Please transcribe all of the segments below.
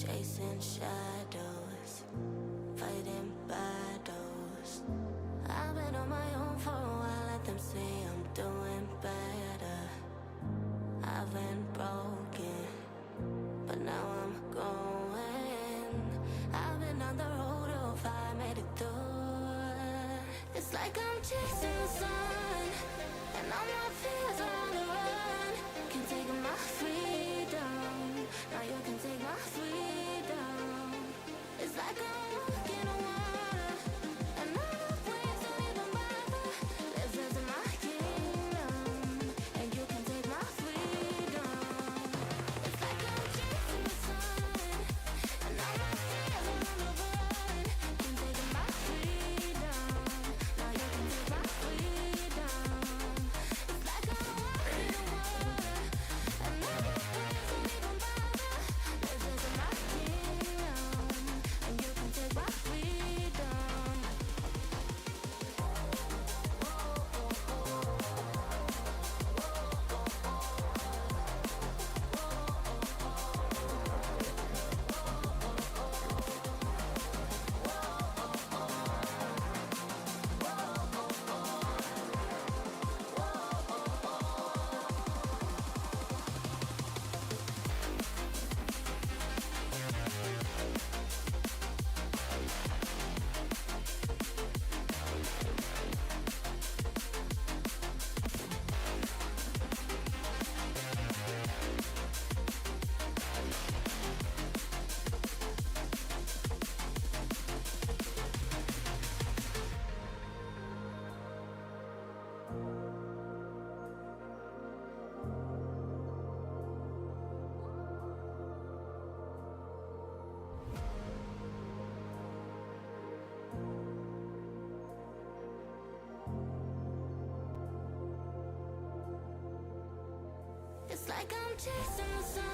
chasing shadows, fighting battles. I've been on my own for a while, let them say I'm doing better. I've been broken, but now I'm going. I've been on the road of fire, made it through. It's like I'm chasing the sun, and all my fears are on the run. Can't take my freedom, now you can take my freedom. It's like I'm walking on water, and all the waves don't even bother. This is my kingdom, and you can take my freedom. It's like I'm chasing the sun, and all my fears are on the run. Can't take my freedom, now you can take my freedom. It's like I'm walking on water, and all the waves don't even bother. This is my kingdom, and you can take my freedom. It's like I'm chasing the sun,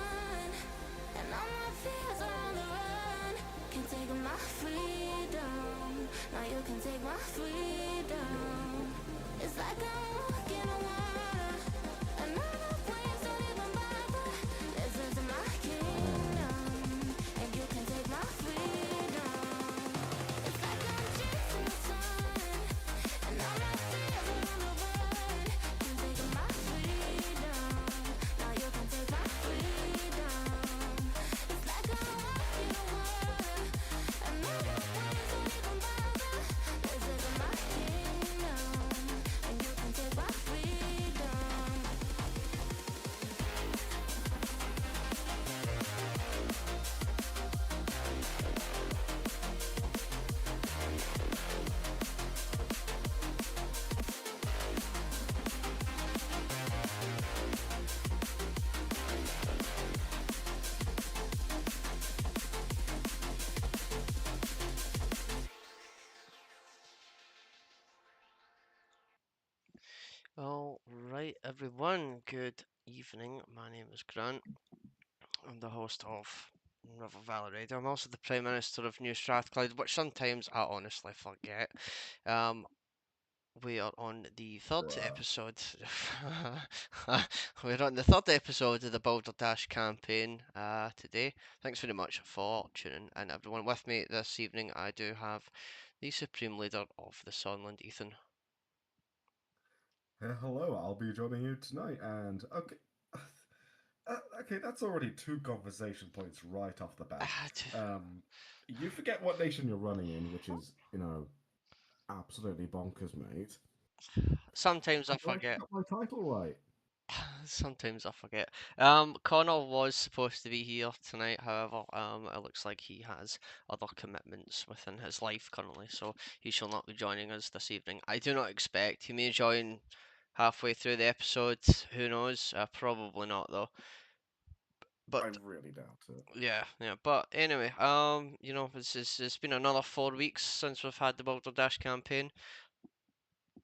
and all my fears are on the run. Can't take my freedom, now you can take my freedom. It's like I'm walking on water, and all the waves don't even bother. This is my kingdom, and you can take my freedom. It's like I'm chasing the sun, and all my fears are on the run. Can't take my freedom, now you can take my freedom. It's like I'm walking on water, and all the waves don't even bother. This is my kingdom, and you can take my freedom. All right, everyone. Good evening. My name is Grant. I'm the host of River Valley Radio. I'm also the Prime Minister of New Strathclyde, which sometimes I honestly forget. Um, we are on the third Bruh. episode. We're on the third episode of the Balderdash campaign today. Thanks very much for tuning in, everyone. With me this evening, I do have the Supreme Leader of the Sunland, Ethan. Hello, I'll be joining you tonight, and okay, okay, that's already two conversation points right off the bat. You forget what nation you're running in, which is, absolutely bonkers, mate. Sometimes I Do I forget. got my title right? Sometimes I forget. Connor was supposed to be here tonight, however, it looks like he has other commitments within his life currently, so he shall not be joining us this evening. I do not expect he may join halfway through the episode. Who knows? Probably not though. I But really doubt it. yeah. But anyway, it's been another 4 weeks since we've had the Balderdash campaign.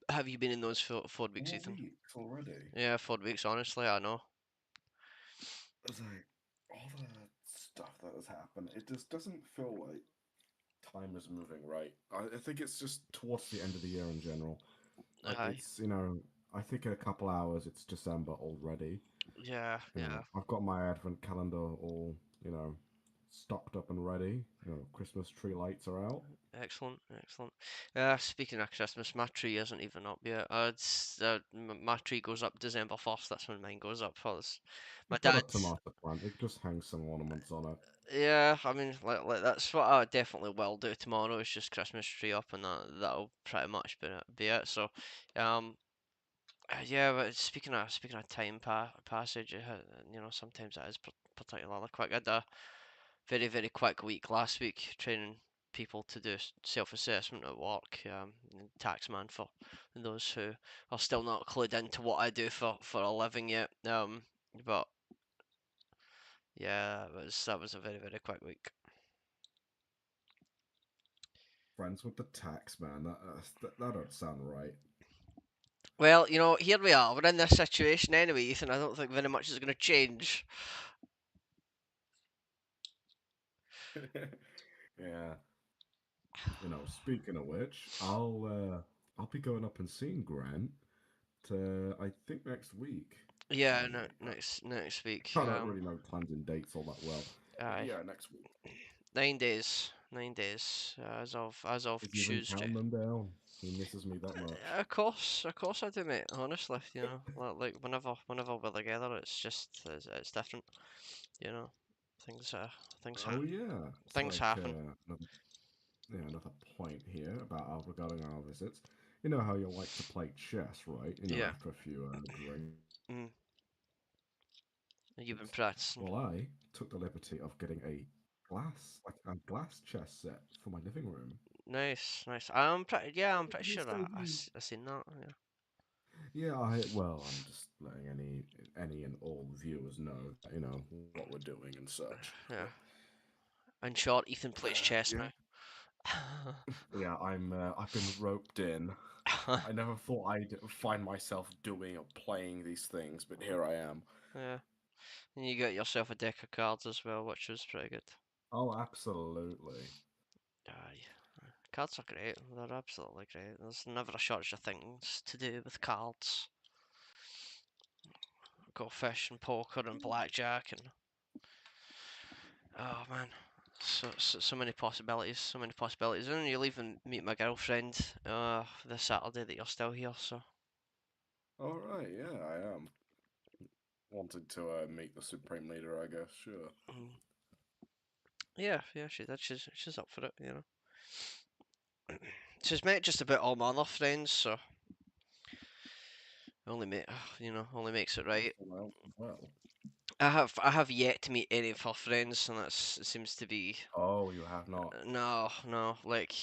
Have you been in those 4 weeks, 4 Ethan? weeks already. Yeah, 4 weeks. Honestly, I know. It's like all the stuff that has happened. It just doesn't feel like time is moving right. I think it's just towards the end of the year in general. Like Aye. it's, I think in a couple hours it's December already. Yeah. I've got my advent calendar all, stocked up and ready. Christmas tree lights are out. Excellent, excellent. Speaking of Christmas, my tree isn't even up yet. My tree goes up December 1st. That's when mine goes up. My You've got a dad's. tomato plant. You could just hang some ornaments on it. Yeah, I mean, like that's what I definitely will do tomorrow. Is just Christmas tree up, and that'll pretty much be it. So, um, yeah. But speaking of time passage, sometimes it is particularly quick. I had a very very quick week last week training people to do self-assessment at work. Taxman for those who are still not clued into what I do for a living yet. But yeah, that was a very very quick week. Friends with the tax man. That don't sound right. Well, here we are. We're in this situation anyway, Ethan. I don't think very much is going to change. Yeah. Speaking of which, I'll be going up and seeing Grant. I think next week. Yeah, no, Actually, next week. I don't really know plans and dates all that well, but Aye, yeah, next week. 9 days, 9 days as of He's even Tuesday. counting them down. He misses me that much. Of course I do, mate. Honestly, like whenever we're together, it's different. You know, things things ha Oh yeah, it's things like happen. another point here about our regarding our visits. You know how you like to play chess, right? Yeah. After a few drinks. Mm, you've been practicing. Well, I took the liberty of getting a glass chess set for my living room. Nice, nice. I'm pretty It'll sure save me. I seen that. Yeah, I'm just letting any and all viewers know that what we're doing and such. Yeah, But yeah. In short, Ethan plays chess yeah, now. yeah, I've been roped in. I never thought I'd find myself doing or playing these things, but here I am. Yeah, and you got yourself a deck of cards as well, which was pretty good. Oh, absolutely. Aye, cards are great. They're absolutely great. There's never a shortage of things to do with cards. Go fish and poker and blackjack and oh man, so many possibilities, so many possibilities. And you'll even meet my girlfriend this Saturday that you're still here. So All right, yeah, I am. Wanted to meet the Supreme Leader, I guess, sure. mm, yeah, yeah, she's up for it. She's met just about all my other friends, so only make only makes it right. Everything else as well. I have yet to meet any of her friends, and that seems to be Oh, you have not. no, no. Like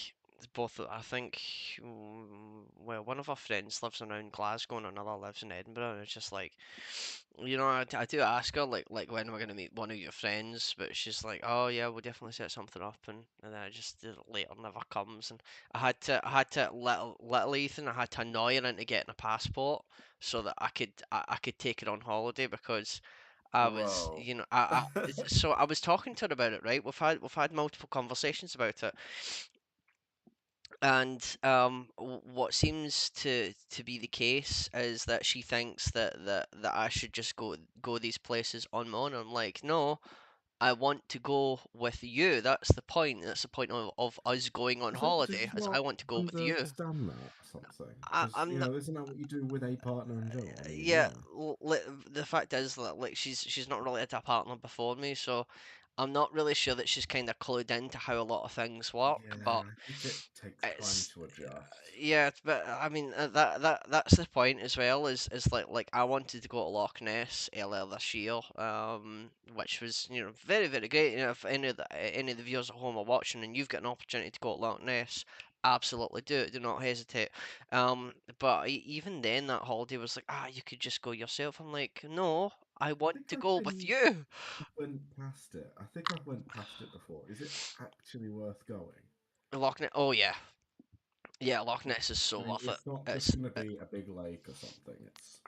both, I think. Well, one of our friends lives around Glasgow, and another lives in Edinburgh. And it's just like, I do ask her like when we're gonna meet one of your friends, but she's like, oh yeah, we'll definitely set something up, and then it just later never comes. And I had to little Ethan, I had to annoy her into getting a passport so that I could take her on holiday because I was, Bro. so I was talking to her about it, right? We've had multiple conversations about it, and what seems to be the case is that she thinks that I should just go these places on my own. I'm like, no, I want to go with you. That's the point. That's the point of us going on Did holiday, you as I not want to go with you. understand that or something? I, Because, I'm not. isn't that what you do with a partner in general? I mean, Yeah, yeah. the fact is that like she's not related to a partner before me, so I'm not really sure that she's kind of clued into how a lot of things work. Yeah, But I think it takes time it's to adjust. yeah, but I mean that's the point as well. Is like I wanted to go to Loch Ness earlier this year, which was very very great. If any of the viewers at home are watching and you've got an opportunity to go to Loch Ness, absolutely do it. Do not hesitate. But even then, that holiday was like, you could just go yourself. I'm like, no, I I want think to go with you. I went past it. I think I've went past it before. Is it actually worth going? Loch Ness. Oh yeah, Yeah, Loch Ness is I so mean, worth it. it's not just It's going to be a big lake or something. It's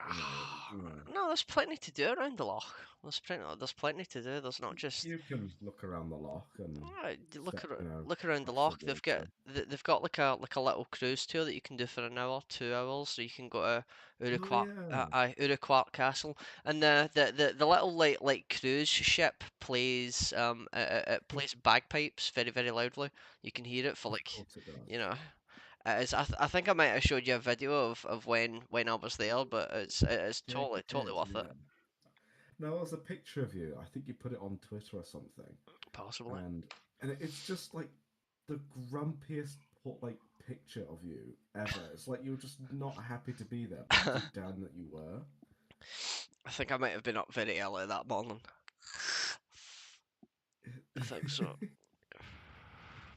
no, there's plenty to do around the loch. There's plenty to do. There's not just you can look around the loch and look set, look around the cross the loch. They've got water. they've got like a little cruise tour that you can do for an hour, 2 hours. So you can go to Oh Urquhart, yeah, Urquhart Castle, and the little like cruise ship plays it plays bagpipes very very loudly. You can hear it for of like, course it you does. know. I think I might have showed you a video of when I was there, but it's Yeah, you totally did. worth it. Yeah. No, there was a picture of you. I think you put it on Twitter or something, Possibly. and it's just like the grumpiest like picture of you ever. It's like you're just not happy to be there, but I deep down that you were. think I might have been up very early that morning. I think so.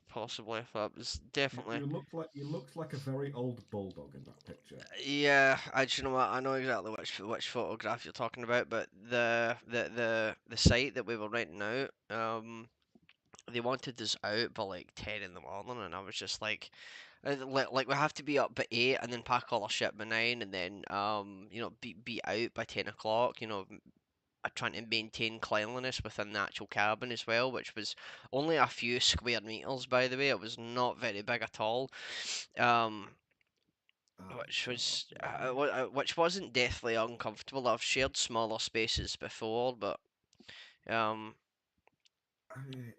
Possibly. That was definitely. You looked like a very old bulldog in that picture. Yeah, you know what? I know exactly which photograph you're talking about, but the site that we were renting out, they wanted us out by like 10 in the morning, and I was just like we have to be up by 8 and then pack all our shit by 9, and then be out by 10 o'clock. Trying to maintain cleanliness within the actual cabin as well, which was only a few square meters, by the way. It was not very big at all. Um, Oh which God, was yeah. which wasn't deathly uncomfortable. I've shared smaller spaces before, but um, I mean,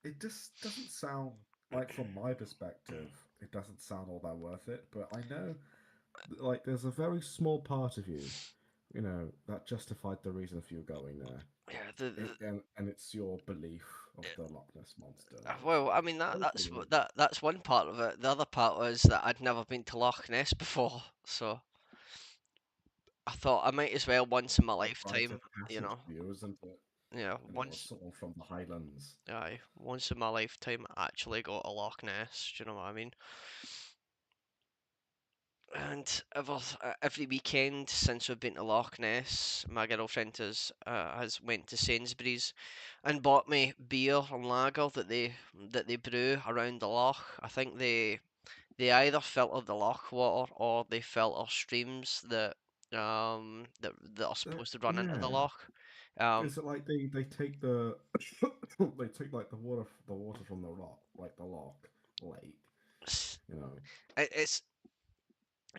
it just doesn't sound like, from my perspective, it doesn't sound all that worth it. But I know, like, there's a very small part of you, that justified the reason for you going there. yeah, And it's your belief of the Loch Ness monster, which well, I mean that's totally. that's one part of it. The other part was that I'd never been to Loch Ness before, so I thought I might as well once in my A rite lifetime, of you passage know, for you, isn't it? As once someone from the Highlands. once in my lifetime actually go to Loch Ness. Do you know what I mean? And every weekend since we've been to Loch Ness, my girlfriend has went to Sainsbury's and bought me beer and lager that they brew around the loch. I think they either filter the loch water or they filter streams that are supposed to run into the Yeah. loch. Um, Is it like they take the they take like the water from the rock, like the loch lake, s- you know? it's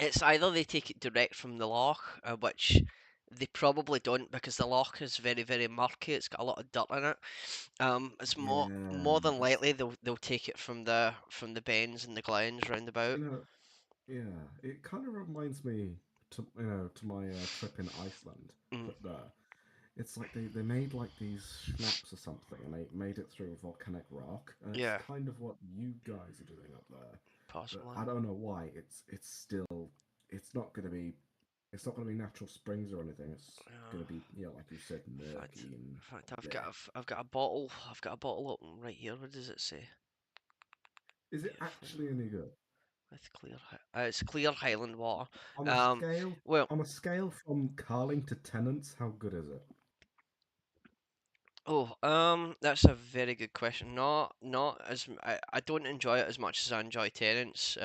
It's either they take it direct from the loch, which they probably don't because the loch is very, very murky. It's got a lot of dirt in it. It's Yeah, more than it's likely they'll take it from the bends and the glens round about. you know, yeah. It kind of reminds me to my trip in Iceland, Mm, trip there. It's like they made like these schnapps or something, and they made it through volcanic rock, and it's yeah, kind of what you guys are doing up there. But possibly. I don't know why. It's still it's not gonna be it's not gonna be natural springs or anything. It's Yeah. gonna be, like you said, In murky and fact, yeah. I've got a bottle. I've got a bottle open right here. What does it say? Is it Beautiful actually any good? with it's clear Highland water. On a Um, scale well, from Carling to Tennants, how good is it? that's a very good question. Not as I don't enjoy it as much as I enjoy Terence.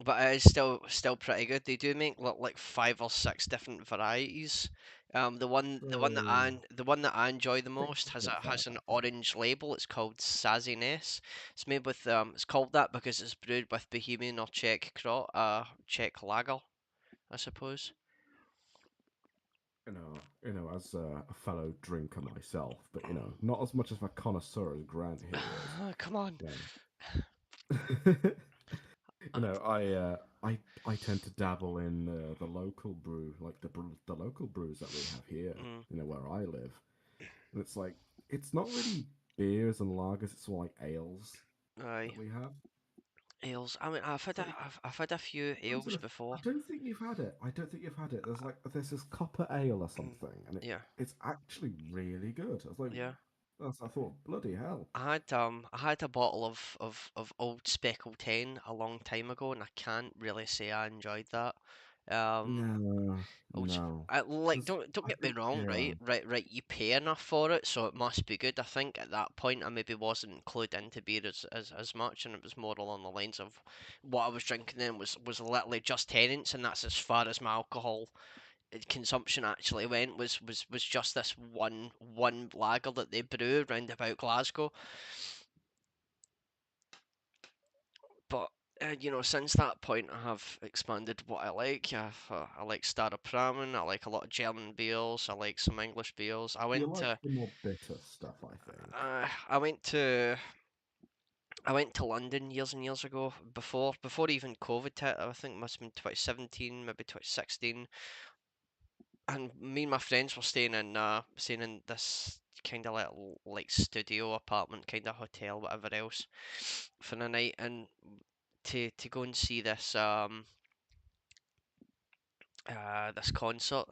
But it is still pretty good. They do make like 5 or 6 different varieties. So The one that I enjoy the six most different has an varieties. orange label. It's called Sazziness. It's made with it's called that because it's brewed with Bohemian or Czech lager, I suppose. As a fellow drinker myself, but not as much as a connoisseur as Grant here is. Come on. You I tend to dabble in the local brew, like the local brews that we have here. Mm, Where I live, and it's like it's not really beers and lagers; it's more like ales aye. that we have. Ales. I mean, It's like I've had a few comes in ales a. I before. don't think you've had it. I don't think you've had it. There's this copper ale or Mm, something, and yeah, it's actually really good. I was like, yeah. I thought, bloody hell. I had a bottle of old Speckled Ten a long time ago, and I can't really say I enjoyed that. Um, No, which no, like because don't I get me think wrong, yeah, right. You pay enough for it, so it must be good. I think at that point I maybe wasn't clued into beer as much, and it was more along the lines of what I was drinking then was literally just Tennent's, and that's as far as my alcohol consumption actually went. Was just this one lager that they brew round about Glasgow. But since that point, I have expanded what I like. I like Staropramen. I like a lot of German beers. I like some English beers. you like the more bitter stuff, I think. I went to I went to London years and years ago before even COVID hit. I think it must have been 2017, maybe 2016. And me and my friends were staying in this kind of like studio apartment, kind of hotel, whatever else, for the night, and to go and see this concert.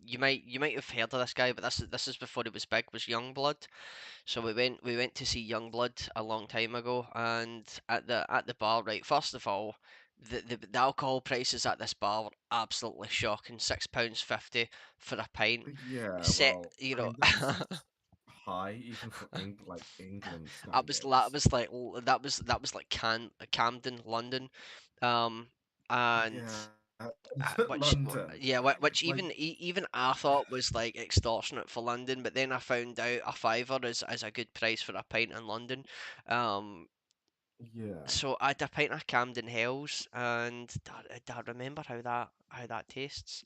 You might have heard of this guy, but this is before he was big. Was Youngblood. So we went to see Youngblood a long time ago, and at the bar, right. First of all, the alcohol prices at this bar were absolutely shocking. £6.50 for a pint. Yeah, Set, well, you I know, mean that's high even for like England that standards. was like that was like Camden, London, um, and Yeah, which London. yeah, which Like, even I thought was like extortionate for London, but then I found out a fiver is a good price for a pint in London. Um, yeah, so I had a pint of Camden Hells, and do I remember how that tastes?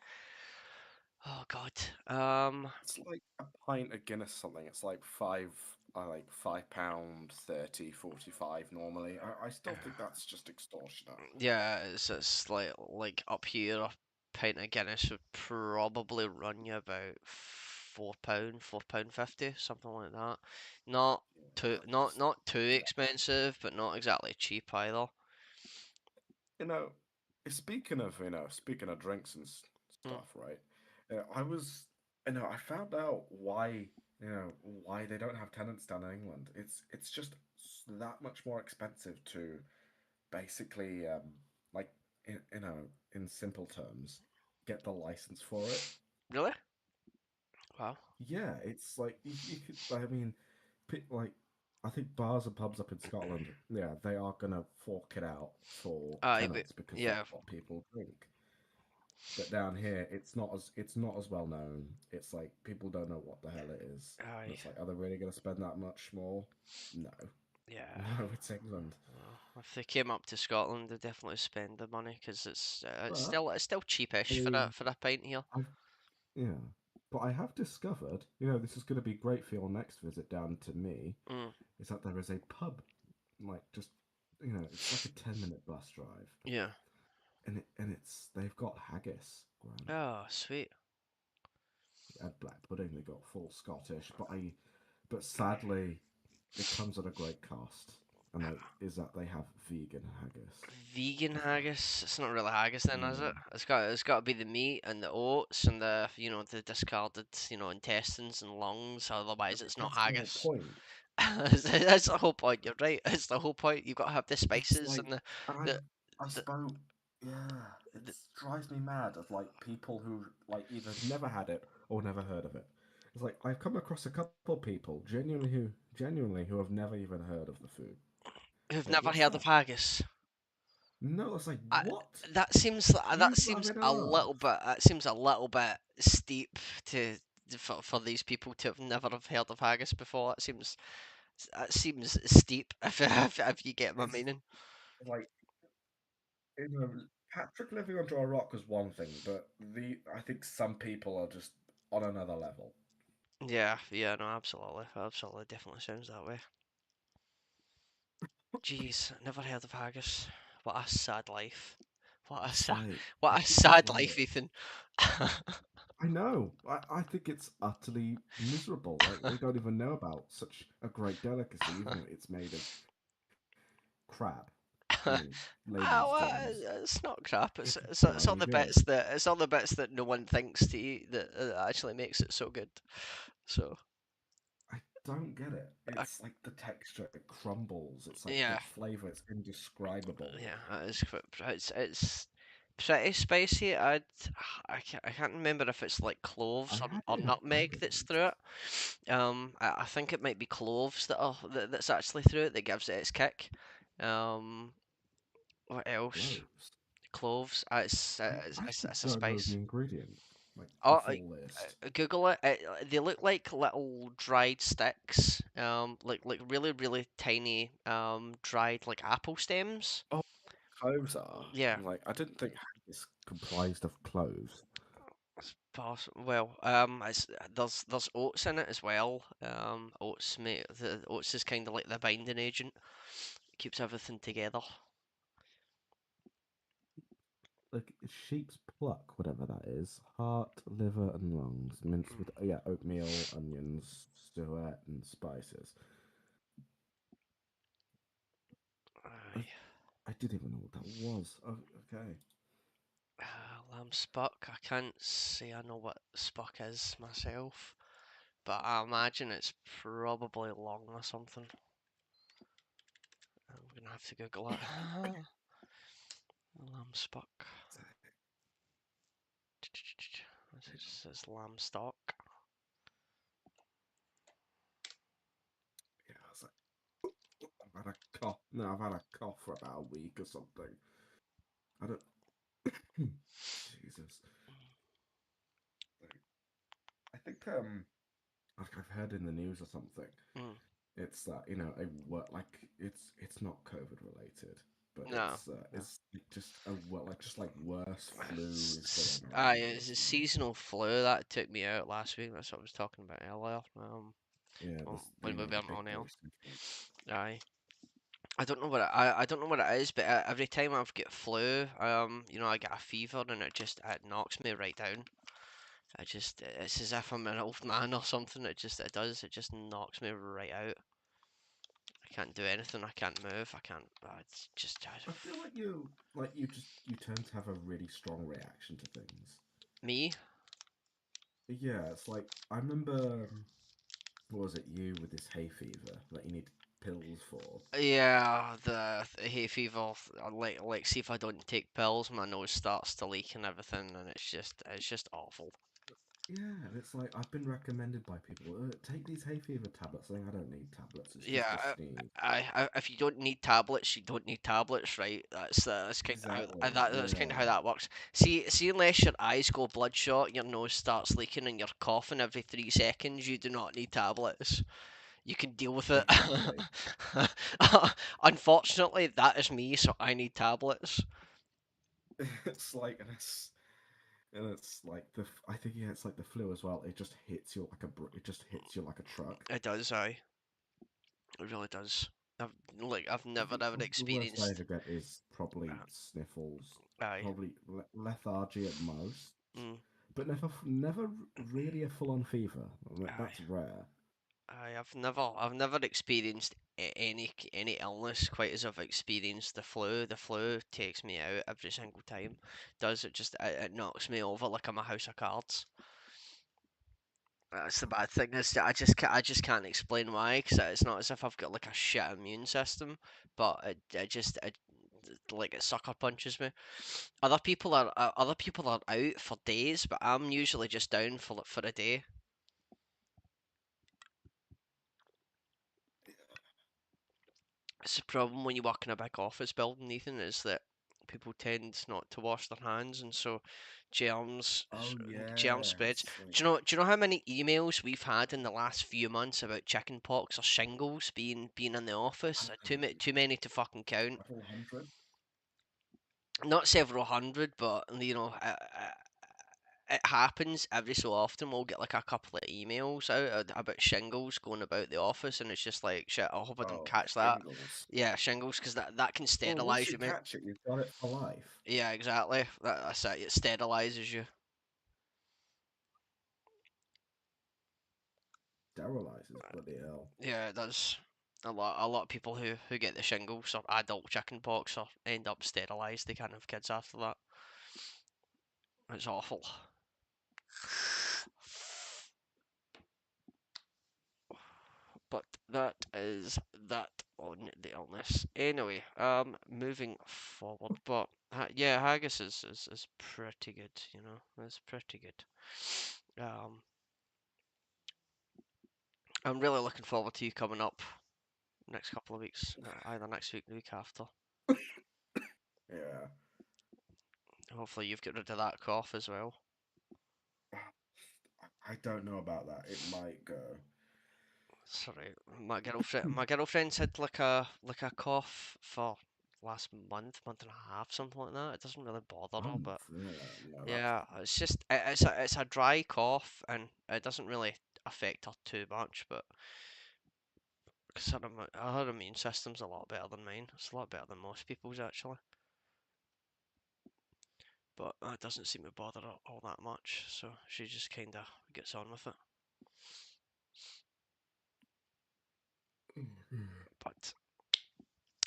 Oh God. it's like a pint of Guinness something. It's like £5, 30, 45 normally. I still think that's just extortionate. Yeah, it's like up here, a pint of Guinness would probably run you about £4, £4.50, something like that. Not Yeah, too not that's not too excessive. expensive, but not exactly cheap either. You know, speaking of drinks and Mm, stuff, right? I was, I found out why they don't have tenants down in England. It's just that much more expensive to basically, like, in simple terms, get the license for it. really? Wow. Yeah, it's like you could. I mean, like, I think bars and pubs up in Scotland, yeah, they are gonna fork it out for Aye, but tenants because yeah, that's what people drink. But down here, it's not as well known. It's like people don't know what the hell it is, and aye, it's like, are they really gonna spend that much more? No, yeah. no, it's England. Well, if they came up to Scotland, they definitely spend the money because it's But still it's still cheapish for a I, for a pint here. I've yeah, but I have discovered, this is gonna be great for your next visit down to me. Mm, Is that there is a pub, like, just, it's like a 10-minute bus drive, yeah. and they've got haggis, grand. Oh, sweet. They had black pudding, they got full Scottish, but sadly, it comes at a great cost, and that is that they have vegan haggis Vegan as well. haggis. It's not really haggis then, is it? Mm. It's got to be the meat and the oats and the discarded intestines and lungs. Otherwise, it's not That's the whole haggis. point. That's the whole point. You're right. It's the whole point. You've got to have the It's spices like, and the and the I the, spoke, yeah, it the drives me mad of like people who like either never had it or never heard of it. It's like I've come across a couple people genuinely who have never even heard of the food. who've Like, never what's heard of that? haggis. No, it's like, I, what? that seems that You've never seems a heard little of? bit that seems a little bit steep to for these people to have never have heard of haggis before. That seems steep if you get my It's meaning. like, you know, Patrick living under a rock was one thing, but I think some people are just on another level. Yeah, yeah, no, absolutely, absolutely, definitely sounds that way. Jeez, never heard of haggis. What a sad life. What a It's sad, like what a people just sad love life, it. Ethan. I know. I think it's utterly miserable. Like, they don't even know about such a great delicacy, even though it's made of crap. I mean, layman's Well, terms. it's not crap. It's, It's it's it's all bloody the good. bits that no one thinks to eat that actually makes it so good. So, I don't get it. uh, It's like the texture, it crumbles. It's like the yeah, flavor, it's indescribable. yeah, it's pretty spicy. I can't remember if it's like I cloves had or it in nutmeg that's Ireland. through it. I think it might be cloves that's actually through it that gives it its kick. Um, what else? Cloves. Cloves. I actually It's a don't know the spice. ingredients, like Oh, the full list. Google it. They look like little dried sticks. Like really tiny dried like apple stems. Oh, cloves are. Yeah. I'm like, I didn't think haggis comprised of cloves. It's possible. Well, there's oats in it as well. Oats mate, the oats is kind of like the binding agent. It keeps everything together. Like sheep's pluck, whatever that is. Heart, liver, and lungs, minced with oatmeal, onions, suet, and spices. I, Aye. I didn't even know what that was. Oh, okay. Lamb spuck. I can't say I know what spuck is myself, but I imagine it's probably long or something. I'm gonna have to Google it. Lamb spuck. It just says lamb stock. Yeah, I was like, I've had a cough. No, I've had a cough for about a week or something. I don't. Jesus. I think like I've heard in the news or something. Mm. It's that a what like it's not COVID related, but No. No. it's just a what like just like worse flu is going It's around or a something. seasonal flu that took me out last week. That's what I was talking about earlier. Yeah, When we the weren't big on air. boy syndrome. Aye. I don't know what it is, but every time I've got flu, I get a fever and it knocks me right down. It's as if I'm an old man or something. It just knocks me right out. I can't do anything. I can't move. I can't. It's just I feel like you tend to have a really strong reaction to things. me. Yeah, it's like I remember what was it you with this hay fever that you need pills for? Yeah, the hay fever. See if I don't take pills, my nose starts to leak and everything, and it's just awful. Yeah, and it's like I've been recommended by people take these hay fever tablets. Saying I don't need tablets. It's just Yeah, a sneeze. if you don't need tablets, you don't need tablets, right? That's kind of how Exactly. that's kind of how Yeah. that works. See, unless your eyes go bloodshot, your nose starts leaking, and you're coughing every 3 seconds, you do not need tablets. You can deal with it. Exactly. Unfortunately, that is me, so I need tablets. It's like and it's like I think yeah, it's like the flu as well. It just hits you like it just hits you like a truck. It does, aye. It really does. I've never The, ever the worst I experienced. ever get is probably Uh, sniffles, aye. probably lethargy at most, Mm, but never really a full on fever. aye. That's rare. I've never experienced any illness quite as I've experienced the flu. The flu takes me out every single time. Does it just it knocks me over like I'm a house of cards. That's the bad thing is that I just can't explain why because it's not as if I've got like a shit immune system, but like it sucker punches me. Other people are out for days, but I'm usually just down for a day. It's the problem when you work in a big office building, Ethan, is that people tend not to wash their hands, and so germs Oh germ yeah, spreads. it's like Do you know how many emails we've had in the last few months about chicken pox or shingles being in the office? Too many to fucking count. several hundred. Not several hundred, but it happens every so often. We'll get like a couple of emails out about shingles going about the office, and it's just like shit. I hope I don't Oh, catch that. shingles. Yeah, shingles, because that can Well, once sterilize you you, mate. catch it, you've got it for life. Yeah, exactly. That's it. It sterilizes you. Sterilizes, bloody hell. Yeah, it does. A lot of people who get the shingles or adult chicken pox or end up sterilized. They can't have kids after that. It's awful. But that is that on the illness. Anyway, moving forward. But Yeah, haggis is pretty good, you know. It's pretty good. Um, I'm really looking forward to you coming up next couple of weeks, either next week or the week after. Yeah. Hopefully you've got rid of that cough as well. I don't know about that. It might go. Sorry, my girlfriend's had like a cough for last month and a half, something like that. It doesn't really bother her, Month. but Yeah, no, that's yeah, it's just it's a dry cough and it doesn't really affect her too much, but because her immune system's a lot better than mine. It's a lot better than most people's actually, but it doesn't seem to bother her all that much, so she just kind of gets on with it. But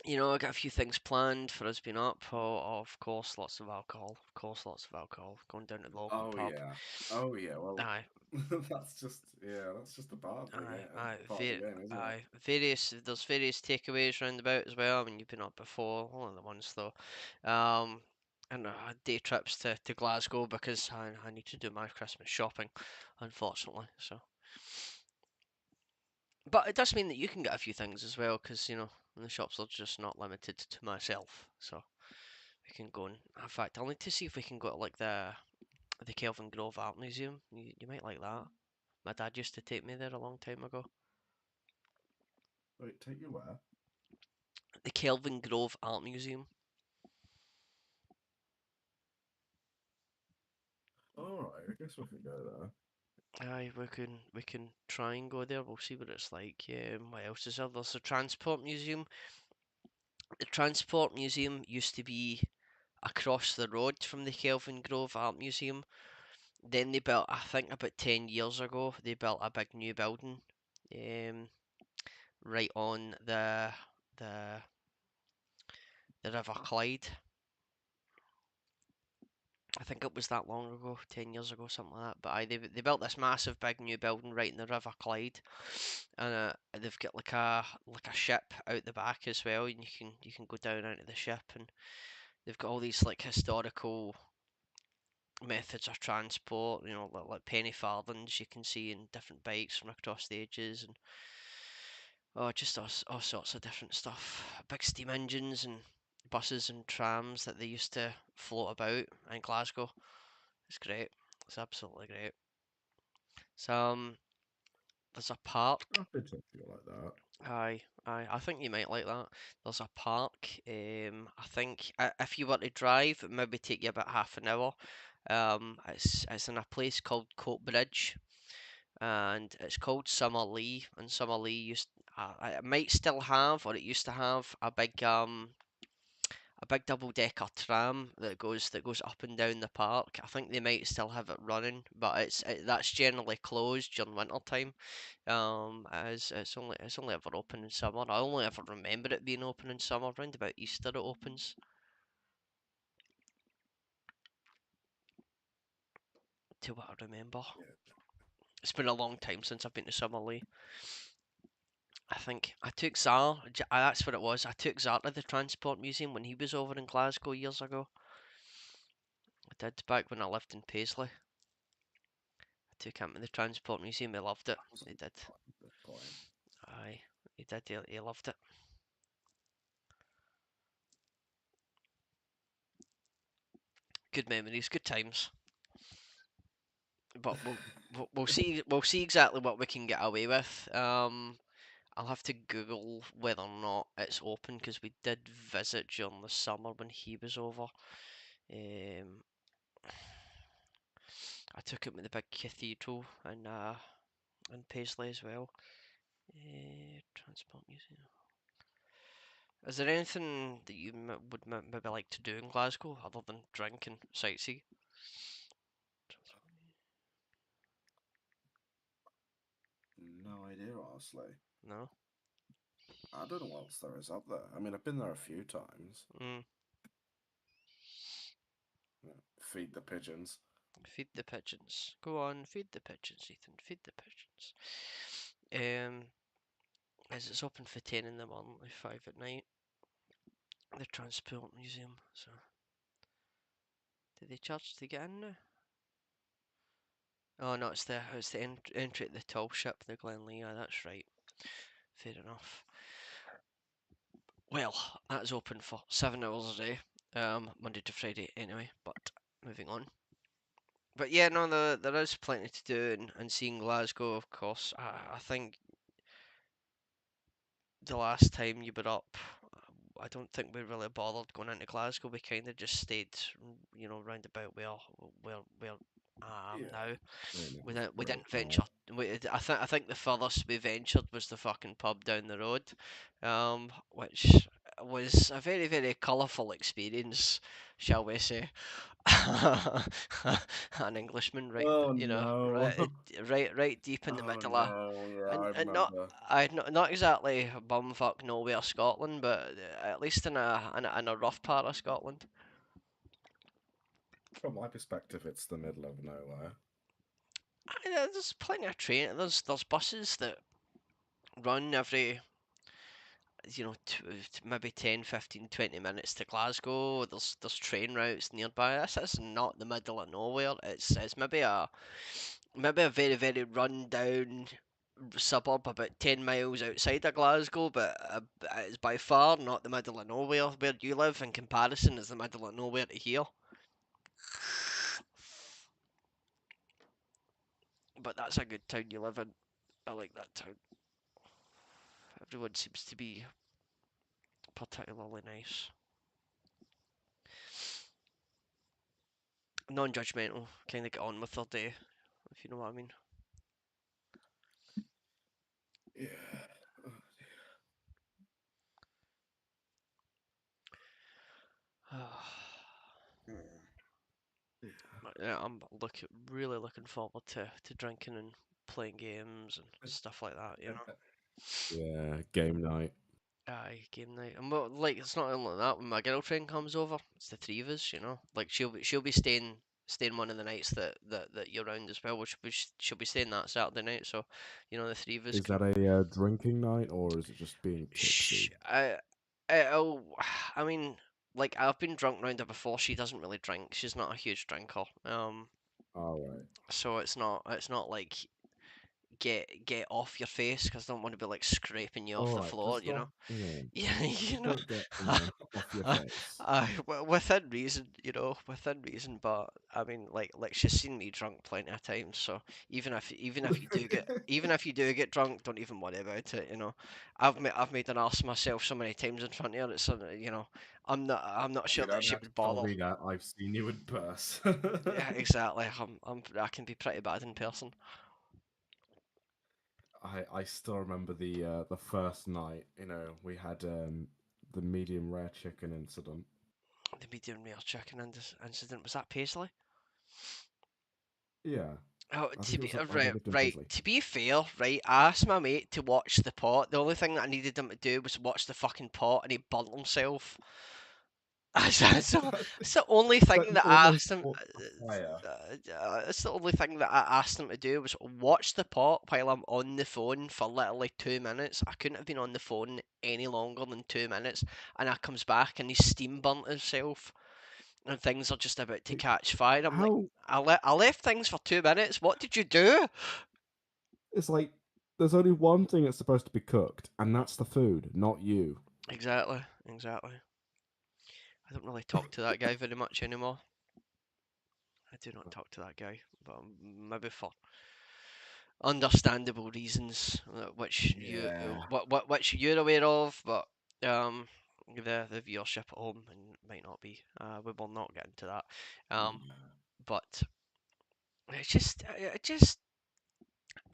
I got a few things planned for us being up. Oh, of course, lots of alcohol. Of course, lots of alcohol. Going down to the local Oh pub. yeah. Oh yeah. Well, Aye, that's just a part of the aye, game. aye, Part of the game, isn't it? aye. There's various takeaways round about as well. I mean, you've been up before, one of the ones though. And day trips to Glasgow because I need to do my Christmas shopping, unfortunately. So, but it does mean that you can get a few things as well because the shops are just not limited to myself. So we can go and, in fact, I'll need to see if we can go to like the Kelvin Grove Art Museum. You might like that. My dad used to take me there a long time ago. Wait, take you where? The Kelvin Grove Art Museum. All right. I guess we can go there. Aye, we can try and go there. We'll see what it's like. What else is there? There's a transport museum. The transport museum used to be across the road from the Kelvin Grove Art Museum. Then they built, I think about 10 years ago, they built a big new building, um, right on the the River Clyde. I think it was that long ago, 10 years ago, something like that. But they built this massive big new building right in the River Clyde, and they've got like a ship out the back as well, and you can go down into the ship, and they've got all these like historical methods of transport, like penny farthings you can see in different bikes from across the ages, and just all sorts of different stuff. Big steam engines and buses and trams that they used to float about in Glasgow. It's great. It's absolutely great. So there's a park. I've been to a few like that. Aye. I think you might like that. There's a park. I think if you were to drive, it maybe take you about half an hour. It's in a place called Coatbridge, and it's called Summerlee. And Summerlee it might still have, or it used to have a big double decker tram that goes up and down the park. I think they might still have it running, but that's generally closed during winter time. As it's only ever open in summer. I only ever remember it being open in summer. Around about Easter it opens, to what I remember. Yeah. It's been a long time since I've been to Summerlee. I think I took Zar. That's what it was. I took Zar to the Transport Museum when he was over in Glasgow years ago. I did back when I lived in Paisley. I took him to the Transport Museum. He loved it. That was a He did. good point. Aye, he did. He loved it. Good memories, good times. But we'll see. We'll see exactly what we can get away with. I'll have to Google whether or not it's open because we did visit during the summer when he was over. Um, I took him to the big cathedral in Paisley as well. Transport Museum. Is there anything that you would maybe like to do in Glasgow other than drink and sightsee? No idea, honestly. No. I don't know what else there is up there. I mean, I've been there a few times. Mm. Yeah, feed the pigeons. Feed the pigeons. Go on, feed the pigeons, Ethan. Feed the pigeons. As it's open for 10 in the morning, 5 at night. The Transport Museum. So Do they charge to get in now? Oh no, it's the entry at the tall ship, the Glenlee. Yeah, that's right. Fair enough. Well, that's open for 7 hours a day, Monday to Friday anyway. But moving on. But yeah, no, there is plenty to do, and seeing Glasgow, of course. I think the last time you were up, I don't think we really bothered going into Glasgow. We kind of just stayed, round about where I am Yeah. now. And it We was didn't we pretty didn't quiet. venture. I think the furthest we ventured was the fucking pub down the road, which was a very very colourful experience, shall we say. An Englishman, right, Oh no. right deep in the Oh middle of, no. Yeah, I and not. remember. Not exactly bumfuck nowhere Scotland, but at least in a rough part of Scotland. From my perspective, it's the middle of nowhere. There's plenty of train. There's buses that run every maybe 10, 15, 20 minutes to Glasgow. There's train routes nearby. This is not the middle of nowhere. It's maybe a very very run down suburb about 10 miles outside of Glasgow, but it's by far not the middle of nowhere. Where you live, in comparison, is the middle of nowhere to here. But that's a good town you live in. I like that town. Everyone seems to be particularly nice. Non-judgmental, kind of get on with their day, if you know what I mean. Yeah. Yeah, I'm really looking forward to drinking and playing games and stuff like that, you know. Yeah, game night. Aye, game night. And like it's not only that. When my girlfriend comes over, it's the three of us, you know. Like she'll be staying one of the nights that you're around as well. She'll be staying that Saturday night. So, the three of us Is can. that a drinking night or is it just being Sh- tipsy? I, I, I mean, like I've been drunk round her before. She doesn't really drink. She's not a huge drinker. All right. So it's not like get off your face because I don't want to be like scraping you off All the right. floor, Just off. Yeah, Just don't get off your face. within reason, within reason. But I mean, like she's seen me drunk plenty of times, so even if you do get drunk, don't even worry about it. I've made an ass of myself so many times in front of her. I'm not You sure that don't she have to would tell bother. me that. I've seen you in person. Yeah, exactly. I can be pretty bad in person. I still remember the first night. We had the medium rare chicken incident. The medium rare chicken incident, was that Paisley? Yeah, Oh, I think to it be was when I right, lived in right. Paisley. To be fair, right, I asked my mate to watch the pot. The only thing that I needed him to do was watch the fucking pot, and he burnt himself. That's the only But thing you that I almost asked him. caught a fire. It's the only thing that I asked him to do was watch the pot while I'm on the phone for literally 2 minutes. I couldn't have been on the phone any longer than 2 minutes, and I comes back and he's steam burnt himself, and things are just about to Like, catch fire. I'm like, how I left things for 2 minutes. What did you do? it's like there's only one thing that's supposed to be cooked, and that's the food, not you. Exactly, exactly. I don't really talk to that guy very much anymore. I do not talk to that guy, but maybe for understandable reasons, which Yeah. which you're aware of, but um, the viewership at home might not be. We will not get into that. But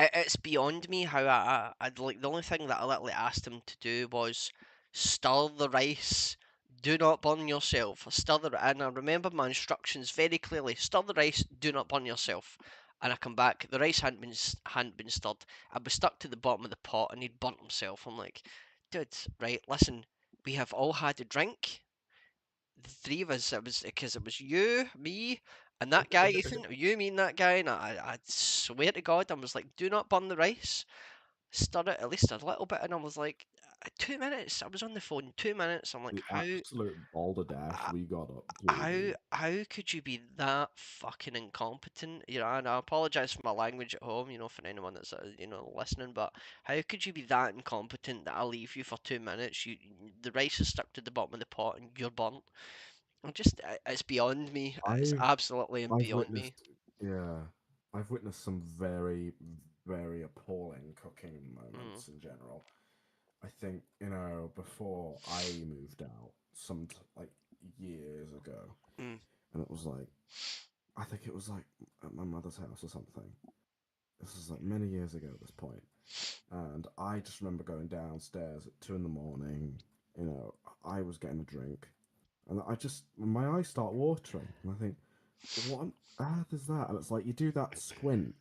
it's beyond me how I'd like the only thing that I literally asked him to do was stir the rice. Do not burn yourself. And I remember my instructions very clearly. Stir the rice. Do not burn yourself. And I come back. The rice hadn't been stirred. I was stuck to the bottom of the pot, and he'd burnt himself. I'm like, dude, right? Listen, we have all had a drink. The three of us. It was because it was you, me, and that guy, Ethan. You, me, and that guy. And I swear to God, I was like, do not burn the rice. Stir it at least a little bit, and I was like, 2 minutes. I was on the phone 2 minutes. I'm like, The absolute balderdash uh, we got up how to. how could you be that fucking incompetent? And I apologize for my language at home. For anyone that's listening, but how could you be that incompetent that I leave you for 2 minutes? The rice is stuck to the bottom of the pot and you're burnt. It's beyond me. It's I've absolutely I've beyond me. witnessed, yeah, I've witnessed some very, very appalling cooking Mm, moments in general. I think, before I moved out, like years ago, mm. and it was like, I think it was like at my mother's house or something. This is like many years ago at this point, and I just remember going downstairs at 2 in the morning. You know, I was getting a drink, and my eyes start watering, and I think, what on earth is that? And it's like you do that squint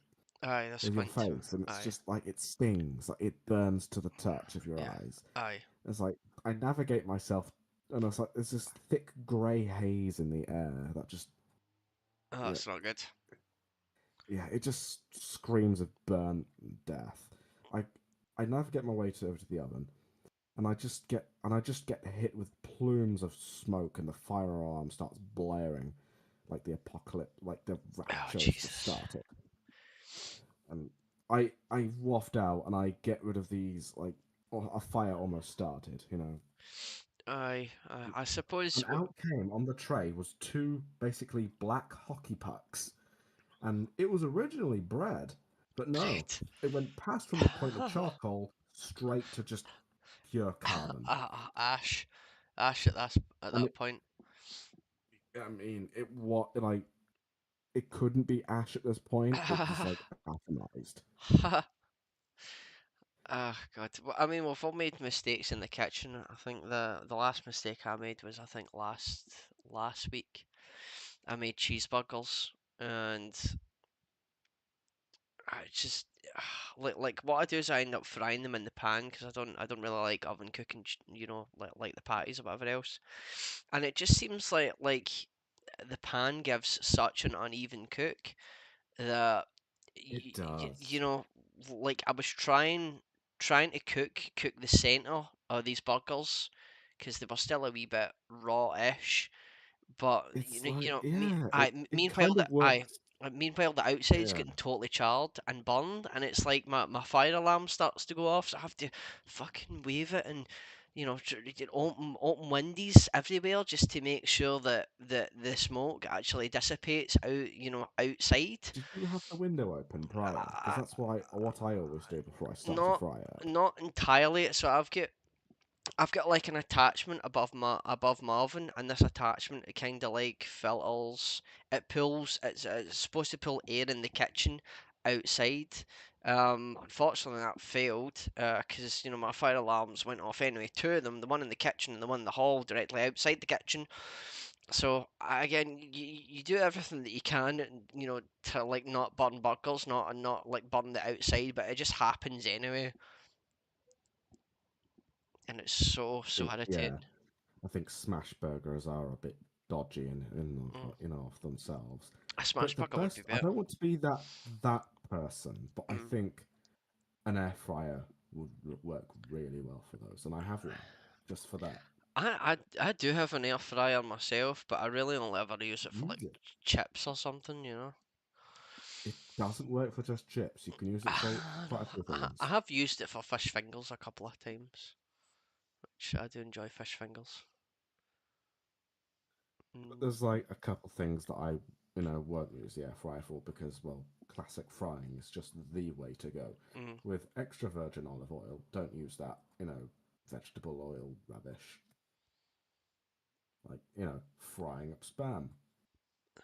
Aye, that's with your quaint. face, and it's Aye, just like it stings, like it burns to the touch of your yeah. eyes. Aye. It's like I navigate myself, and it's like there's this thick grey haze in the air that just, Oh, yeah, that's not good. yeah, it just screams of burnt death. I I navigate my way over to the oven, and I just get hit with plumes of smoke, and the fire alarm starts blaring, like the apocalypse, like the Oh, rapture has just Jesus. started. And I waft out, and I get rid of these, like, a fire almost started. Aye, I suppose. And out came on the tray was two basically black hockey pucks, and it was originally bread, but no, Bread. it went past from the point of charcoal straight to just pure carbon. Ash. Ash at And that point. I mean, it couldn't be ash at this point. It was like atomized. Oh God. I mean, we've all made mistakes in the kitchen. I think the last mistake I made was, I think, last week. I made cheeseburgers, and I just like what I do is I end up frying them in the pan because I don't really like oven cooking, like the patties or whatever else. And it just seems like the pan gives such an uneven cook that It you does. know, like I was trying to cook the center of these burgers because they were still a wee bit raw-ish, but It's like, yeah, it meanwhile kind of works. the outside's Yeah. getting totally charred and burned, and it's like my fire alarm starts to go off, so I have to fucking wave it and open windies everywhere just to make sure that the smoke actually dissipates outside. Did you have the window open prior? Because Uh, that's what I always do before I start a not fryer. not entirely. So I've got like an attachment above my oven, and this attachment, it kind of like filters. It pulls. It's supposed to pull air in the kitchen outside. Unfortunately, that failed because my fire alarms went off anyway. Two of them, the one in the kitchen and the one in the hall, directly outside the kitchen. So again, you do everything that you can, to like not burn burgers, not like burn the outside, but it just happens anyway, and it's so Yeah, irritating. I think smash burgers are a bit dodgy Mm. of themselves. A smash But the burger would be best, I better. don't want to be that person, but I Mm. think an air fryer would work really well for those, and I have one just for that. I do have an air fryer myself, but I really only ever use it for like Use it. chips or something. It doesn't work for just chips. You can use it for quite a few I things. have used it for fish fingers a couple of times, which I do enjoy fish fingers. But Mm, there's like a couple things that I won't use the air fryer for because, well, classic frying is just the way to go. mm. With extra virgin olive oil, don't use that vegetable oil rubbish. Like, frying up spam.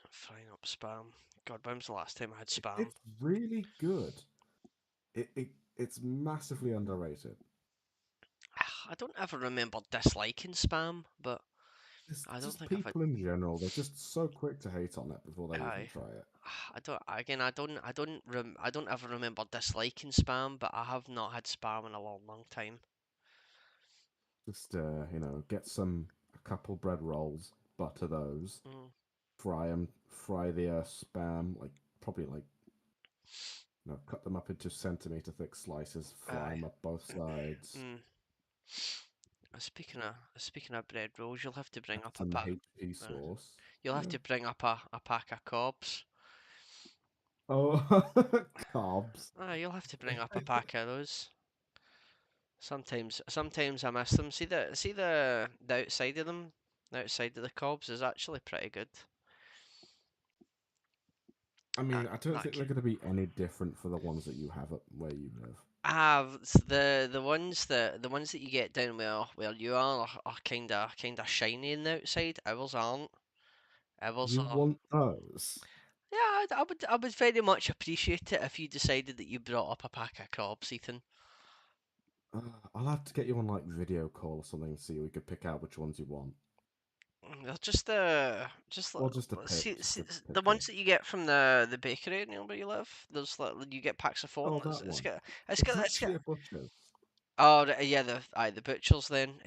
Frying up spam. God, when was the last time I had spam? It's really good. It's massively underrated. I don't ever remember disliking spam, but It's I don't just think I've had. people in general, they're just so quick to hate on it before they even I try it. I don't. Again, I don't ever remember disliking spam, but I have not had spam in a long, long time. Just get a couple bread rolls, butter those, Mm, fry the spam, like probably like cut them up into centimeter thick slices, fry aye. them up both sides. Mm. Speaking of bread rolls, you'll have to bring up a Some pack. HP Uh, sauce. you'll have Yeah. to bring up a pack of cobs. Oh, carbs. You'll have to bring up a pack of those. Sometimes I miss them. See the outside of them, the outside of the cobs is actually pretty good. I mean, That I don't that think they're going to be any different for the ones that you have up where you live. the ones that you get down where you are kinda shiny in the outside. Ours aren't. Ours You are. want those? Yeah, I would very much appreciate it if you decided that you brought up a pack of cobs, Ethan. I'll have to get you on like video call or something, so we could pick out which ones you want. They're just Or just a just a the picture. ones that you get from the bakery near where you live. There's like you get packs of four. Oh, And it's, that it's one. got it's It's got it's got. actually a butcher's. Oh yeah, the butchers then.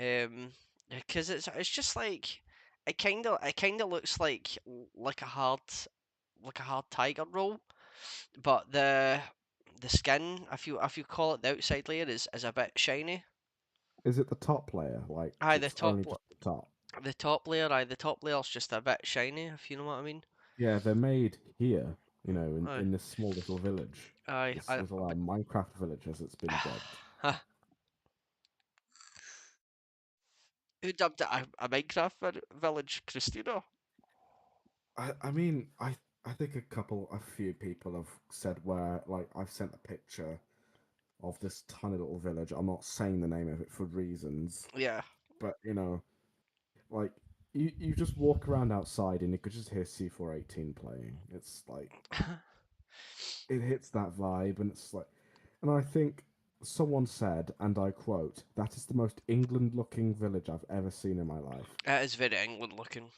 Because it's just like it kind of looks like a hard tiger roll, but the skin, if you call it the outside layer, is a bit shiny. Is it the top layer? Like, Aye, it's only just the top? the top layer's just a bit shiny, if you know what I mean. Yeah, they're made here, Aye, in this small little village. aye, This little but Minecraft village, as it's been dubbed. who dubbed it a Minecraft village, Christina? I mean, I think a few people have said where, like, I've sent a picture of this tiny little village. I'm not saying the name of it for reasons, Yeah. but like you just walk around outside and you could just hear C418 playing. It's like it hits that vibe, and it's like, and I think someone said, and I quote, "That is the most England-looking village I've ever seen in my life." It is very England looking,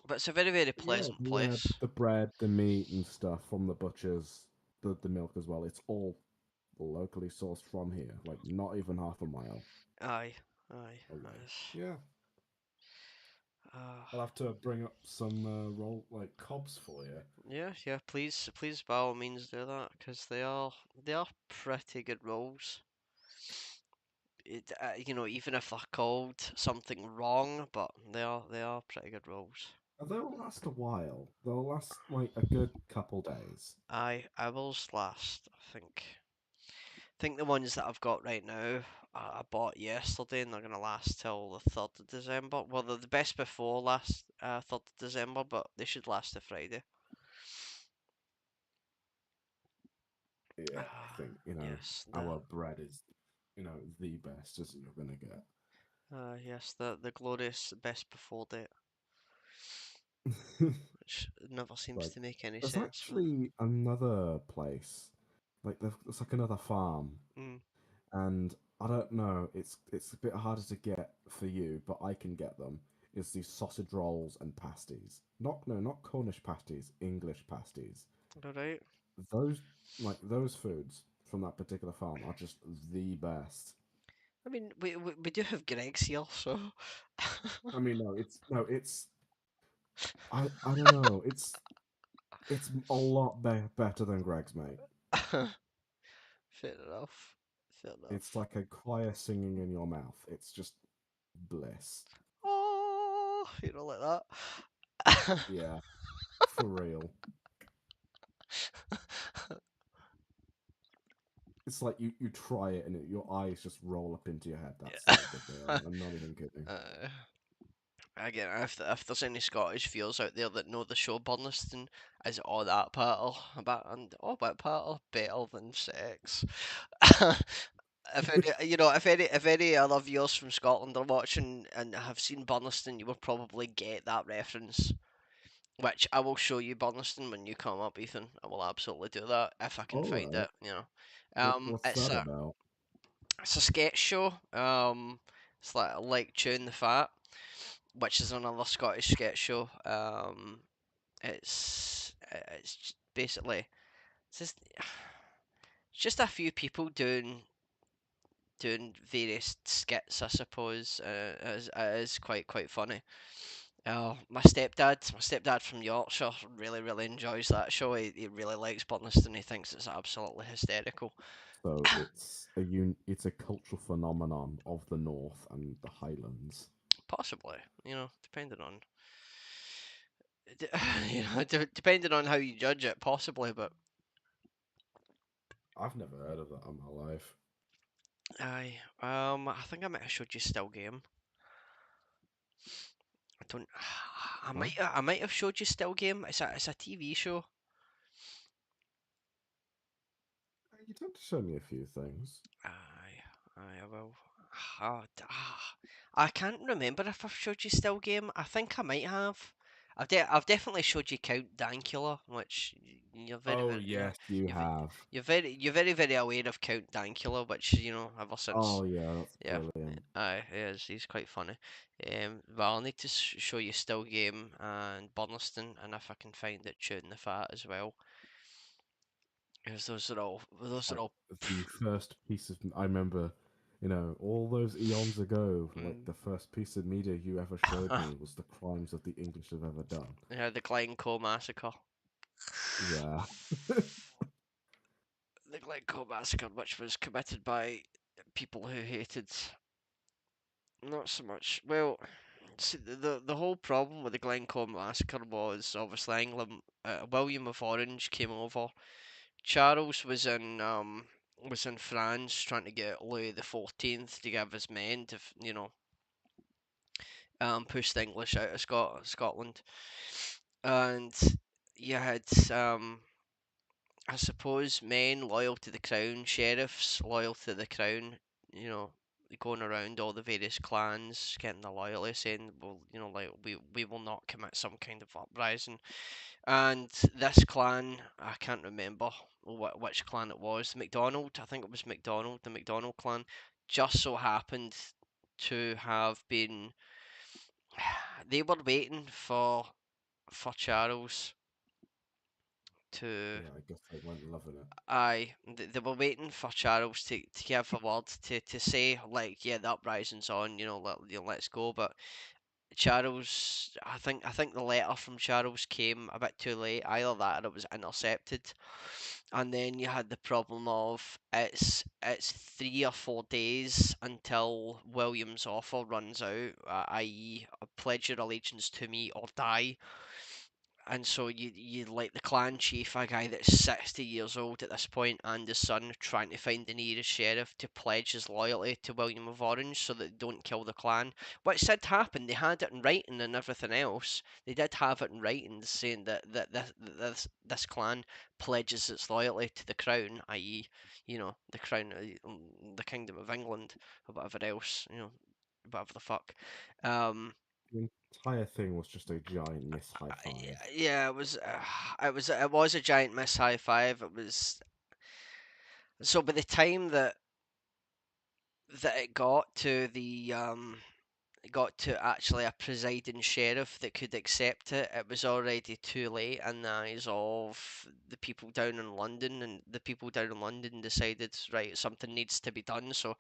but it's a very, very Yeah, pleasant yeah, place. the bread, the meat, and stuff from the butchers, the milk as well. It's all locally sourced from here, like not even half a mile Aye, aye, away. that is. Yeah, Uh, I'll have to bring up some roll like cobs for you. yeah, yeah. Please, by all means, do that because they are pretty good rolls. Even if they're called something wrong, but they are pretty good rolls. They'll last a while. They'll last like a good couple days. I will last. I think the ones that I've got right now, I bought yesterday, and they're gonna last till the 3rd of December. Well, they're the best before last 3rd of December, but they should last to Friday. Yeah, I Ah, think yes, our bread is the best as you're gonna get. the glorious best before date, which never seems Like, to make any there's sense. actually another place, like there's like another farm, Mm, and I don't know. It's a bit harder to get for you, but I can get them. Is these sausage rolls and pasties? Not Cornish pasties, English pasties. all right. Those those foods from that particular farm are just the best. I mean, we do have Greg's here, so I mean, it's I don't know. It's a lot better than Greg's, mate. fair enough. Fair It's enough. like a choir singing in your mouth. It's just bliss. Oh, like that. Yeah, for real. It's like you try it and your eyes just roll up into your head. That's how good they are. I'm not even kidding. uh, Again, if there's any Scottish viewers out there that know the show Burniston is all that all that part better than sex. If any other viewers from Scotland are watching and have seen Burniston, you will probably get that reference. Which I will show you Burniston when you come up, Ethan. I will absolutely do that if I can All find right. it. What's It's that a about? it's a sketch show. It's like Chewing the Fat, which is another Scottish sketch show. Basically it's just a few people doing various skits, I suppose. It is quite funny. My stepdad from Yorkshire really enjoys that show. He really likes Burniston. He thinks it's absolutely hysterical. So it's a cultural phenomenon of the North and the Highlands. Possibly, depending on depending on how you judge it, possibly, but I've never heard of that in my life. aye. I think I might have showed you Still Game. I don't. Huh? I might have showed you Still Game. It's a TV show. You tend to show me a few things. I will. I can't remember if I've showed you Still Game. I think I might have. I've definitely showed you Count Dankula, which you're very, Oh very, yes, you you're, ve- have. you're very, very aware of Count Dankula, which ever since, Oh yeah, that's yeah, brilliant. he is. He's quite funny. But I'll need to show you Still Game and Burniston, and if I can find it, Chewing the Fat as well, because those are Like all. the first piece of I remember, all those eons ago, like Mm. the first piece of media you ever showed me was the crimes that the English have ever done. Yeah, the Glencoe massacre. Yeah. The Glencoe massacre, which was committed by people who hated not so much. Well, see, the whole problem with the Glencoe massacre was obviously England. William of Orange came over. Charles was in France trying to get Louis XIV to give his men to push the English out of Scotland, and you had I suppose men loyal to the crown, sheriffs loyal to the crown, you know, going around all the various clans, getting the loyalty, saying, well, like we will not commit some kind of uprising. And this clan, I can't remember which clan it was. MacDonald, I think it was MacDonald, the MacDonald clan, just so happened to have been. They were waiting for Charles to. Yeah, I guess they weren't loving it. Aye, they were waiting for Charles to give a word to say like, yeah, the uprising's on, let's go. But Charles, I think the letter from Charles came a bit too late. Either that or it was intercepted, and then you had the problem of it's 3 or 4 days until William's offer runs out, i.e., pledge your allegiance to me or die. And so you like the clan chief, a guy that's 60 years old at this point, and his son trying to find the nearest sheriff to pledge his loyalty to William of Orange so that they don't kill the clan. Which did happen. They had it in writing and everything else. They did have it in writing saying that this clan pledges its loyalty to the crown, i.e., the crown, the Kingdom of England, or whatever else, whatever the fuck. Um, The entire thing was just a giant miss high five. yeah, it was a giant miss high five. It was so by the time that it got to actually a presiding sheriff that could accept it, it was already too late in the eyes of the people down in London, and the people down in London decided, right, something needs to be done. So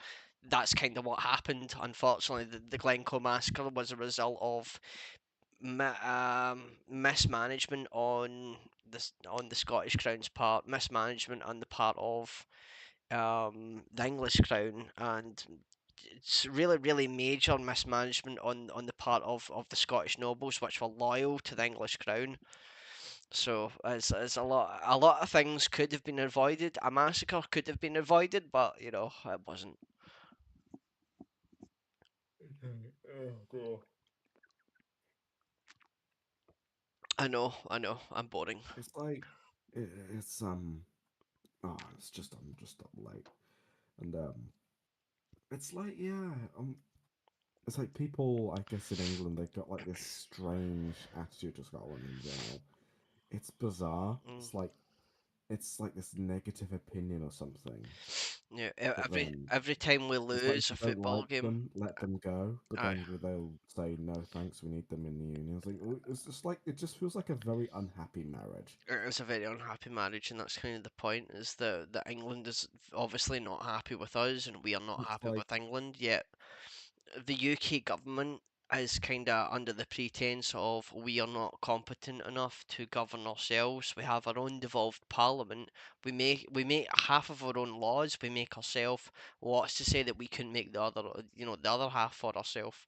that's kind of what happened. Unfortunately, the Glencoe massacre was a result of mismanagement on the Scottish Crown's part, mismanagement on the part of the English Crown, and it's really, really major mismanagement on the part of the Scottish nobles, which were loyal to the English Crown. So it's a lot of things could have been avoided. A massacre could have been avoided, but it wasn't. Oh, dear. I know, I'm boring. It's like it's it's just I'm just up late, and it's like it's like people I guess in England they've got like this strange attitude to Scotland in general. It's bizarre. Mm. It's like this negative opinion or something. Yeah, But then every time we it's like if lose a you don't football like game, them, let them go. But aye, then they'll say no thanks, we need them in the union. It's like it's just like it just feels like a very unhappy marriage. it was a very unhappy marriage, and that's kind of the point. Is that England is obviously not happy with us, and we are not It's happy like with England. Yet the UK government is kind of under the pretense of we are not competent enough to govern ourselves. We have our own devolved parliament. We make half of our own laws. We make ourselves. What's to say that we couldn't make the other half for ourselves?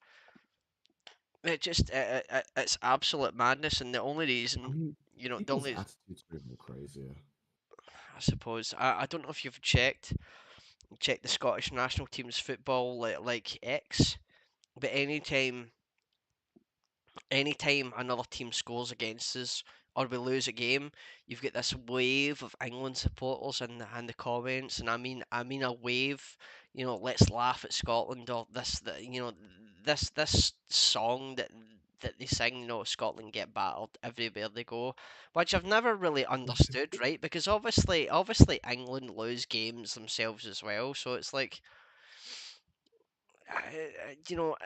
It's absolute madness, and the only I reason, mean, the people's only, attitudes are even crazier. I suppose, I don't know if you've checked the Scottish national team's football like X, but anytime another team scores against us or we lose a game, you've got this wave of England supporters in the comments, and I mean a wave. Let's laugh at Scotland, or this song that they sing. Scotland get battered everywhere they go, which I've never really understood, right? Because obviously England lose games themselves as well, so it's like you know,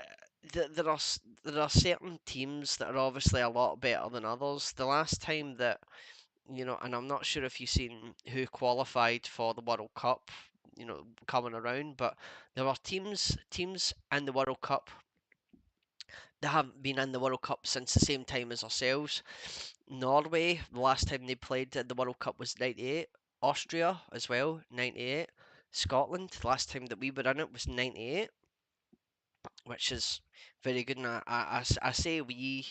there are certain teams that are obviously a lot better than others. The last time that and I'm not sure if you've seen who qualified for the World Cup, coming around, but there are teams in the World Cup that haven't been in the World Cup since the same time as ourselves. Norway, the last time they played at the World Cup was '98. Austria as well, '98. Scotland, the last time that we were in it was '98, which is very good. And I say we,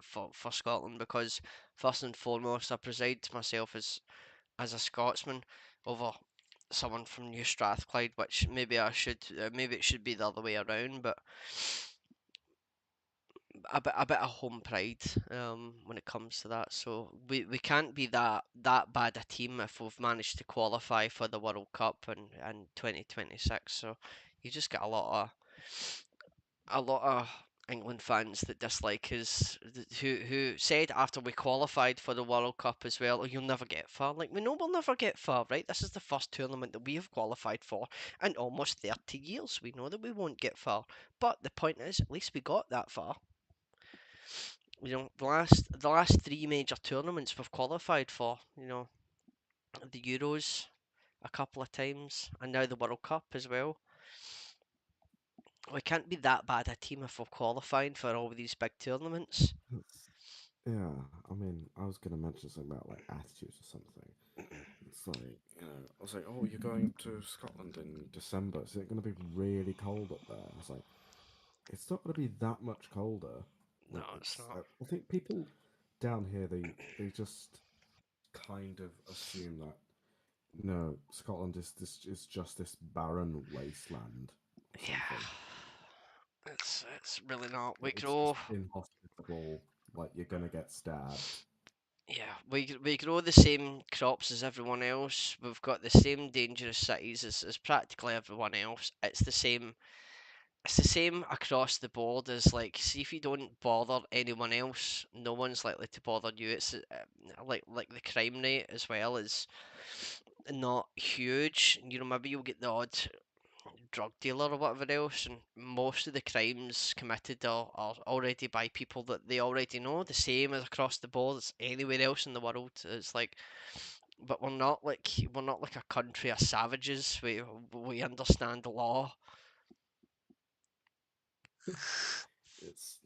for Scotland, because first and foremost, I preside myself as a Scotsman over someone from New Strathclyde, which maybe it should be the other way around, but a bit of home pride when it comes to that. So we can't be that bad a team if we've managed to qualify for the World Cup in 2026. So you just get a lot of England fans that dislike us, who said after we qualified for the World Cup as well, "Oh, you'll never get far." Like, we know we'll never get far, right? This is the first tournament that we have qualified for in almost 30 years. We know that we won't get far, but the point is, at least we got that far. The last three major tournaments we've qualified for. The Euros a couple of times, and now the World Cup as well. We can't be that bad a team if we're qualifying for all these big tournaments. It's, yeah, I mean, I was gonna mention something about like attitudes or something. It's like, I was like, oh, you're going to Scotland in December. Is it gonna be really cold up there? I was like, it's not gonna be that much colder. No, Like, it's it's, not. I think people down here they just kind of assume that Scotland is just this barren wasteland or Yeah, something. it's really not. We Like, it's just grow, inhospitable. Like, you're gonna get stabbed. yeah, we grow the same crops as everyone else. We've got the same dangerous cities as practically everyone else. It's the same across the board. As like, see, if you don't bother anyone else, no one's likely to bother you. It's like the crime rate as well is not huge. Maybe you'll get the odd drug dealer or whatever else, and most of the crimes committed are already by people that they already know, the same as across the board as anywhere else in the world. It's like, but we're not like a country of savages. We understand the law. It's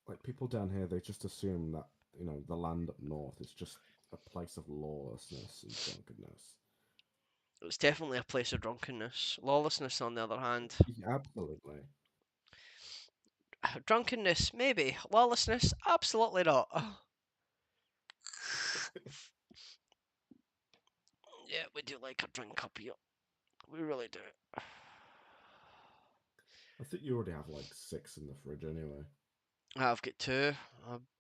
like people down here. They just assume that the land up north is just a place of lawlessness and drunkenness. It's definitely a place of drunkenness. Lawlessness, on the other hand, Yeah, absolutely. drunkenness maybe, lawlessness absolutely not. Yeah, we do like a drink up here. We really do. I think you already have like six in the fridge anyway. I've got two.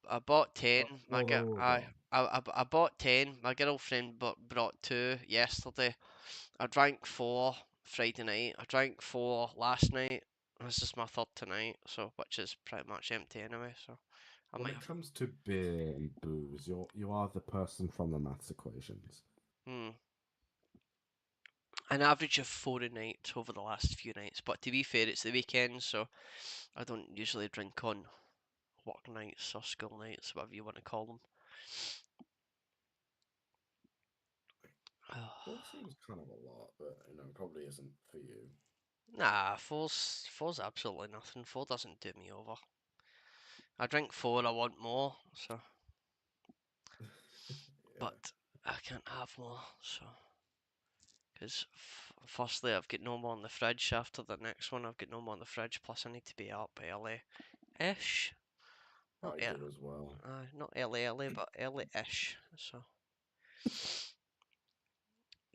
I bought 10. My What are girl, those I, on? I bought 10. My girlfriend brought two yesterday. I drank four Friday night. I drank four last night. This is my third tonight, so which is pretty much empty anyway. So I When might it have. comes to beer and booze, you are the person from the maths equations. Hmm. An average of four a night over the last few nights. But to be fair, it's the weekend, so I don't usually drink on work nights or school nights, whatever you want to call them. Four seems kind of a lot, but it probably isn't for you. Nah, four's absolutely nothing. Four doesn't do me over. I drink four, I want more, so Yeah. but I can't have more, so because firstly I've got no more in the fridge. After the next one, I've got no more in the fridge. Plus, I need to be up early-ish. Not I do as well. not early, but early-ish. So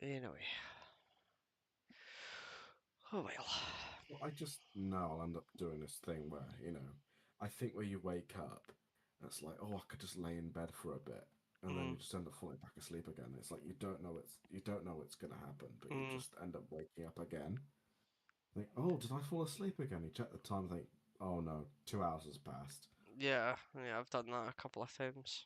anyway, oh well. Well, I just know I'll end up doing this thing where, I think where you wake up, and it's like, oh, I could just lay in bed for a bit, and then Mm, you just end up falling back asleep again. It's like you don't know what's gonna happen, but you mm, just end up waking up again. Think, oh, did I fall asleep again? You check the time, think, oh no, 2 hours has passed. yeah, I've done that a couple of times.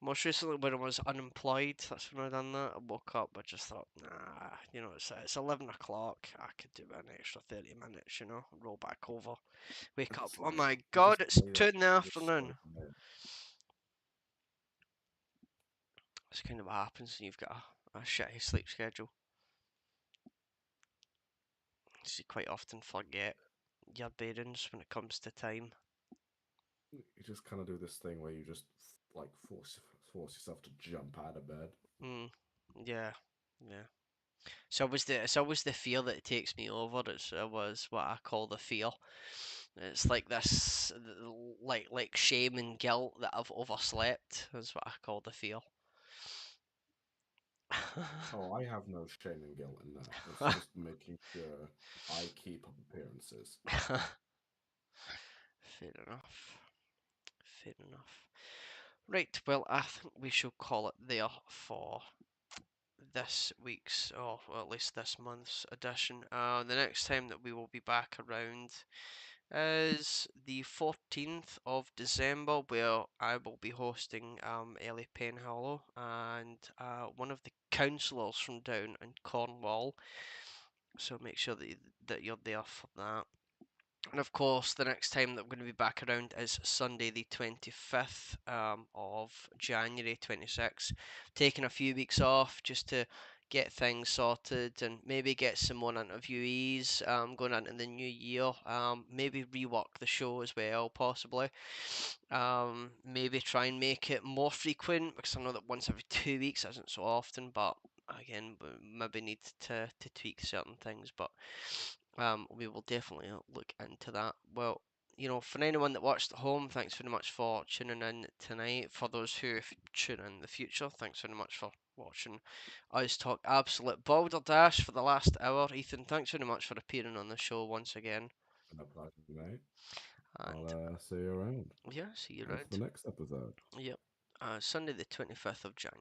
Most recently, when I was unemployed, that's when I done that. I woke up, I just thought, nah, it's 11 o'clock. I could do an extra 30 minutes, roll back over, wake And up. it's Oh like my you just god, it's lay there, two in the you're so afternoon. tired. That's kind of what happens when you've got a shitty sleep schedule. So you quite often forget your bearings when it comes to time. You just kind of do this thing where you just like force yourself to jump out of bed. Mm, yeah, yeah. It's always the fear that takes me over. It was what I call the fear. It's like this, like shame and guilt that I've overslept is what I call the fear. Oh, I have no shame and guilt in that. It's just making sure I keep up appearances. Fair enough. Fair enough. Right, well, I think we shall call it there for this week's, or well, at least this month's edition. The next time that we will be back around is the 14th of December, where I will be hosting Ellie Penhallow and one of the councillors from down in Cornwall. So make sure that you're there for that. And of course, the next time that we're going to be back around is Sunday, the 25th of January 26. Taking a few weeks off just to get things sorted and maybe get some more interviewees going into the new year. Maybe rework the show as well, possibly. Maybe try and make it more frequent because I know that once every 2 weeks isn't so often, but again, we maybe need to tweak certain things. But we will definitely look into that. Well, for anyone that watched at home, thanks very much for tuning in tonight. For those who tune in the future, thanks very much for watching us talk absolute balderdash for the last hour. Ethan, thanks very much for appearing on the show once again. No pleasure, mate. I'll And see you around yeah, see you for the around. next episode. Yep. Sunday the 25th of January.